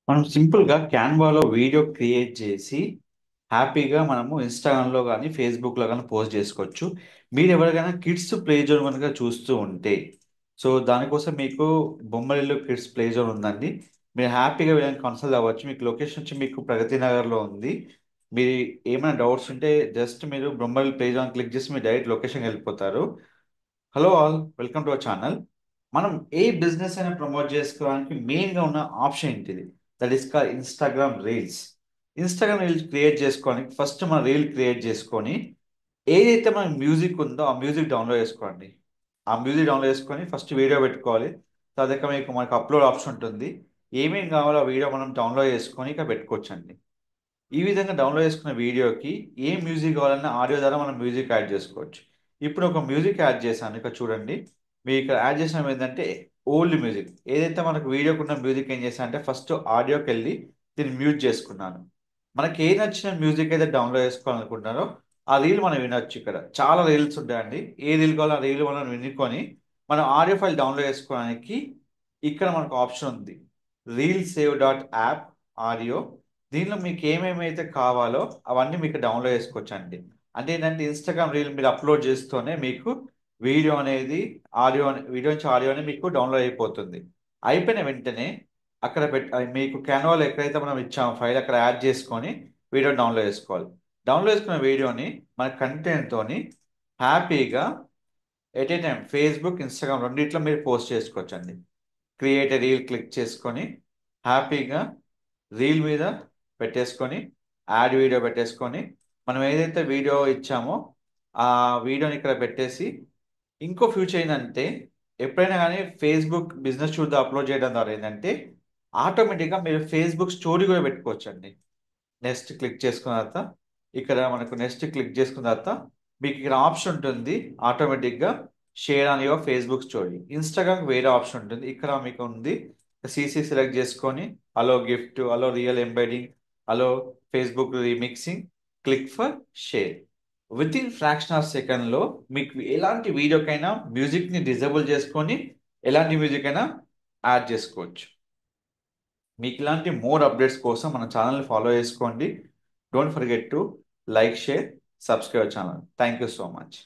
మనం సింపుల్‌గా క్యాన్వాలో video create చేసి, హ్యాపీగా మనము ఇన్‌స్టాగ్రామ్‌లో గాని, ఫేస్‌బుక్‌లో గాని పోస్ట్ చేసుకోవచ్చు. మీరెవరికైనా కిడ్స్ ప్లే జోన్ గనుక చూస్తూ ఉంటే, సో, దానికోసం మీకు బొమ్మరిల్లు కిడ్స్ ప్లే జోన్ ఉందండి. మీరు హ్యాపీగా వీళ్ళని కన్సల్ట్ అవ్వచ్చు. మీకు లొకేషన్ వచ్చి మీకు ప్రగతి నగర్‌లో ఉంది. మీరు ఏమైనా డౌట్స్ ఉంటే జస్ట్ మీరు బొమ్మరిల్లు ప్లే జోన్ క్లిక్ చేసి మీరు డైరెక్ట్ లొకేషన్‌కెళ్ళిపోతారు. Hello all, welcome to our channel. మనం ఏ బిజినెస్ అయినా ప్రమోట్ చేసుకోవడానికి మెయిన్గా ఉన్న ఆప్షన్ ఏంటిది? That is call Instagram reels. Instagram reels create చేసుకోవడానికి ఫస్ట్ మన రీల్ క్రియేట్ చేసుకొని ఏదైతే మన మ్యూజిక్ ఉందో ఆ మ్యూజిక్ డౌన్లోడ్ చేసుకోండి. ఆ మ్యూజిక్ డౌన్లోడ్ చేసుకొని ఫస్ట్ వీడియో పెట్టుకోవాలి. తర్వాత మనకు అప్లోడ్ ఆప్షన్ ఉంటుంది. ఏమేం కావాలో ఆ వీడియో మనం డౌన్లోడ్ చేసుకొని ఇక పెట్టుకోవచ్చండి. ఈ విధంగా డౌన్లోడ్ చేసుకున్న వీడియోకి ఏ మ్యూజిక్ కావాలన్నా ఆడియో ద్వారా మనం మ్యూజిక్ యాడ్ చేసుకోవచ్చు. ఇప్పుడు ఒక మ్యూజిక్ యాడ్ చేశాను. ఇక్కడ చూడండి. మీరు ఇక్కడ యాడ్ చేసిన ఏంటంటే ఓల్డ్ మ్యూజిక్. ఏదైతే మనకు వీడియోకి ఉన్న మ్యూజిక్ ఏం చేశాను అంటే ఫస్ట్ ఆడియోకి వెళ్ళి దీన్ని మ్యూట్ చేసుకున్నాను. మనకి ఏ నచ్చిన మ్యూజిక్ అయితే డౌన్లోడ్ చేసుకోవాలనుకుంటున్నారో ఆ రీల్ మనం వినొచ్చు ఇక్కడ. చాలా రీల్స్ ఉంటాయండి. ఏ రీల్ కావాలో ఆ రీల్ మనం వినుకొని మనం ఆడియో ఫైల్ డౌన్లోడ్ చేసుకోవడానికి ఇక్కడ మనకు ఆప్షన్ ఉంది. Reel save dot app audio. దీనిలో మీకు ఏమేమైతే కావాలో అవన్నీ మీకు డౌన్లోడ్ చేసుకోవచ్చు అండి. అంటే ఏంటంటే ఇన్స్టాగ్రామ్ రీల్ మీరు అప్లోడ్ చేస్తూనే మీకు వీడియో అనేది వీడియో నుంచి ఆడియో అనేది మీకు డౌన్లోడ్ అయిపోతుంది. అయిపోయిన వెంటనే అక్కడ మీకు క్యాన్వాలో ఎక్కడైతే మనం ఇచ్చామో ఫైల్ అక్కడ యాడ్ చేసుకొని వీడియో డౌన్లోడ్ చేసుకోవాలి. డౌన్లోడ్ చేసుకున్న వీడియోని మన కంటెంట్ తోని హ్యాపీగా at a time Facebook, Instagram రెండిట్లో మీరు పోస్ట్ చేసుకోవచ్చు అండి. క్రియేట్ రీల్ క్లిక్ చేసుకొని హ్యాపీగా రీల్ మీద పెట్టేసుకొని యాడ్ వీడియో పెట్టేసుకొని మనం ఏదైతే వీడియో ఇచ్చామో ఆ వీడియోని ఇక్కడ పెట్టేసి ఇంకో ఫ్యూచర్ ఏంటంటే ఎప్పుడైనా కానీ ఫేస్బుక్ బిజినెస్ చూద్దా అప్లోడ్ చేయడం ద్వారా ఏంటంటే ఆటోమేటిక్గా మీరు ఫేస్బుక్ స్టోరీ కూడా పెట్టుకోవచ్చండి. నెక్స్ట్ క్లిక్ చేసుకున్న తర్వాత ఇక్కడ మనకు నెక్స్ట్ క్లిక్ చేసుకున్న తర్వాత మీకు ఇక్కడ ఆప్షన్ ఉంటుంది. ఆటోమేటిక్గా share on your Facebook story. Instagram వేరే ఆప్షన్ ఉంటుంది. ఇక్కడ మీకు ఉంది. సిసి సెలెక్ట్ చేసుకొని allow gift, allow real embedding, allow Facebook remixing, click for share. Within fraction of సెకండ్లో మీకు ఎలాంటి వీడియోకైనా మ్యూజిక్ని డిజేబుల్ చేసుకొని ఎలాంటి మ్యూజిక్ అయినా యాడ్ చేసుకోవచ్చు. మీకు ఇలాంటి మోర్ అప్డేట్స్ కోసం మన ఛానల్ని ఫాలో చేసుకోండి. Don't forget to like, share, subscribe channel. Thank you so much.